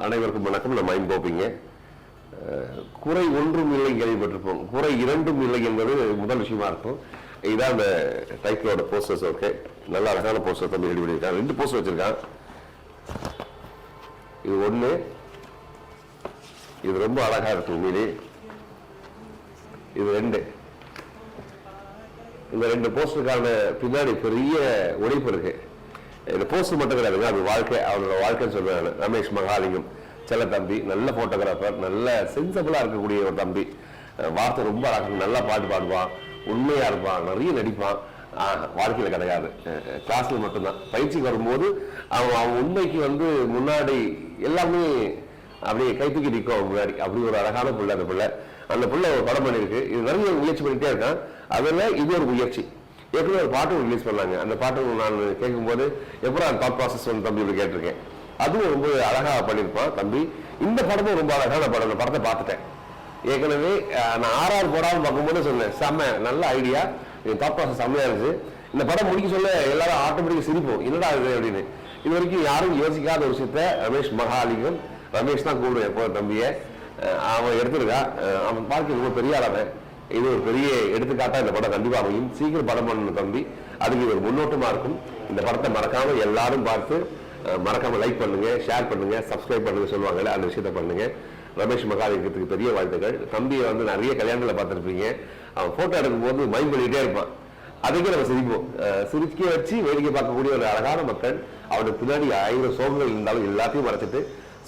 அனைவருக்கும் வணக்கம். நம்ம கோபிங்க. குறை ஒன்றும் இல்லை கேள்விப்பட்டிருப்போம், குறை இரண்டும் இல்லை என்பது முதல் விஷயமா இருக்கும். இதான் அந்த டைட்டிலோட போஸ்டர்ஸ். ஓகே, நல்ல அழகான போஸ்டர் தம்பி ரெடி பண்ணியிருக்கான். 2 போஸ்டர் வச்சிருக்கான். இது ஒண்ணு, இது ரொம்ப அழகா இருக்கு உண்மையிலே. இது 2. இந்த 2 போஸ்டருக்கான பின்னாடி பெரிய உழைப்பு இருக்கு. இந்த போஸ்டர் மட்டும் கிடையாதுங்க, அது வாழ்க்கை, அவனோட வாழ்க்கைன்னு சொல்றாங்க. ரமேஷ் மகாலிங்கம் செல்ல தம்பி, நல்ல போட்டோகிராஃபர், நல்ல சென்சபிளா இருக்கக்கூடிய ஒரு தம்பி. வார்த்தை ரொம்ப அழகாக, நல்லா பாட்டு பாடுவான், உண்மையா இருப்பான், நிறைய நடிப்பான். வாழ்க்கையில கிடையாது, கிளாஸ்ல மட்டும்தான். பயிற்சிக்கு வரும்போது அவன் உண்மைக்கு முன்னாடி எல்லாமே அப்படியே கை தூக்கி நிற்கும் முன்னாடி. அப்படி ஒரு அழகான பிள்ளை அந்த பிள்ளை. அந்த பிள்ளை ஒரு படம் பண்ணியிருக்கு. இது நிறைய முயற்சி பண்ணிட்டே இருக்கான். அதுல இது ஒரு முயற்சி. ஏற்கனவே ஒரு பாட்டு ரிலீஸ் பண்ணாங்க. அந்த பாட்டு நான் கேட்கும்போது எப்போ அந்த தாட் ப்ராசஸ் தம்பி இப்படி கேட்டிருக்கேன். அதுவும் ரொம்ப அழகா பண்ணியிருப்பான் தம்பி. இந்த படமும் ரொம்ப அழகான படம். அந்த படத்தை பார்த்துட்டேன் ஏற்கனவே. நான் ஆர்ஆர் போடாமல் பார்க்கும்போது சொன்னேன், செம்ம நல்ல ஐடியா, தாட் ப்ராசஸ் செம்மையா இருந்துச்சு. இந்த படம் முடிக்க சொல்ல எல்லாரும் ஆட்டோமேட்டிக்காக சிரிப்போம், என்னடா இது அப்படின்னு. இது வரைக்கும் யாரும் யோசிக்காத ஒரு விஷயத்த ரமேஷ் மகாலிங்கம், ரமேஷ் தான் கூப்பிடுவேன் எப்போ தம்பியை, அவன் எடுத்துருக்கா. அவன் பார்க்க ரொம்ப பெரிய அளவன். இது ஒரு பெரிய எடுத்துக்காட்டா இந்த படம் கண்டிப்பா அமையும். சீக்கிரம் படம் பண்ணணும் தம்பி, அதுக்கு ஒரு முன்னோட்டமா இருக்கும். இந்த படத்தை மறக்காம எல்லாரும் பார்த்து, மறக்காம லைக் பண்ணுங்க, ஷேர் பண்ணுங்க, சப்ஸ்கிரைப் பண்ணுங்க சொல்லுவாங்கல்ல, அந்த விஷயத்த பண்ணுங்க. ரமேஷ் மகாலிங்கத்துக்கு பெரிய வாழ்த்துக்கள். தம்பியை நிறைய கல்யாணங்களை பார்த்துருப்பீங்க. அவன் போட்டோ எடுக்கும் போது மைண்ட் பண்ணிட்டே இருப்பான். அதுக்கே நம்ம சிரிப்போம். சிரிக்க வச்சு வேடிக்கை பார்க்கக்கூடிய ஒரு அழகான மக்கள். அவனுக்கு பின்னாடி 1000 சோகங்கள் இருந்தாலும் எல்லாத்தையும் மறைச்சிட்டு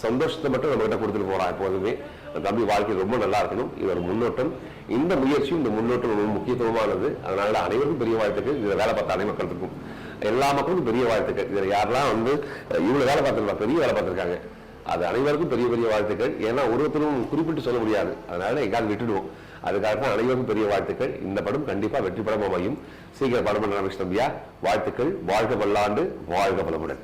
சந்தோஷத்தை மட்டும் நம்ம கிட்ட கொடுத்துட்டு போறான் எப்போதுமே. தம்பி வாழ்க்கை ரொம்ப நல்லா இருக்கணும். இது ஒரு முன்னோட்டம். இந்த முயற்சியும் இந்த முன்னோட்டம் ரொம்ப முக்கியத்துவமானது. அதனால அனைவருக்கும் பெரிய வாழ்த்துக்கள். இதுல வேலை பார்த்த அனைவருக்கும், எல்லா மக்களுக்கும் பெரிய வாழ்த்துக்கள். இதுல யாரெல்லாம் இவ்வளவு வேலை பார்த்துருக்காங்க, பெரிய வேலை பார்த்திருக்காங்க, அது அனைவருக்கும் பெரிய பெரிய வாழ்த்துக்கள். ஏன்னா ஒருத்தரும் குறிப்பிட்டு சொல்ல முடியாது, அதனால எங்காவது விட்டுடுவோம். அதுக்காக தான் அனைவருக்கும் பெரிய வாழ்த்துக்கள். இந்த படம் கண்டிப்பா வெற்றி படம் அமையும். சீக்கிரம் படம் பண்ண ரமேஷ் தம்பியா, வாழ்த்துக்கள். வாழ்க பல்லாண்டு, வாழ்க பலமுடன்.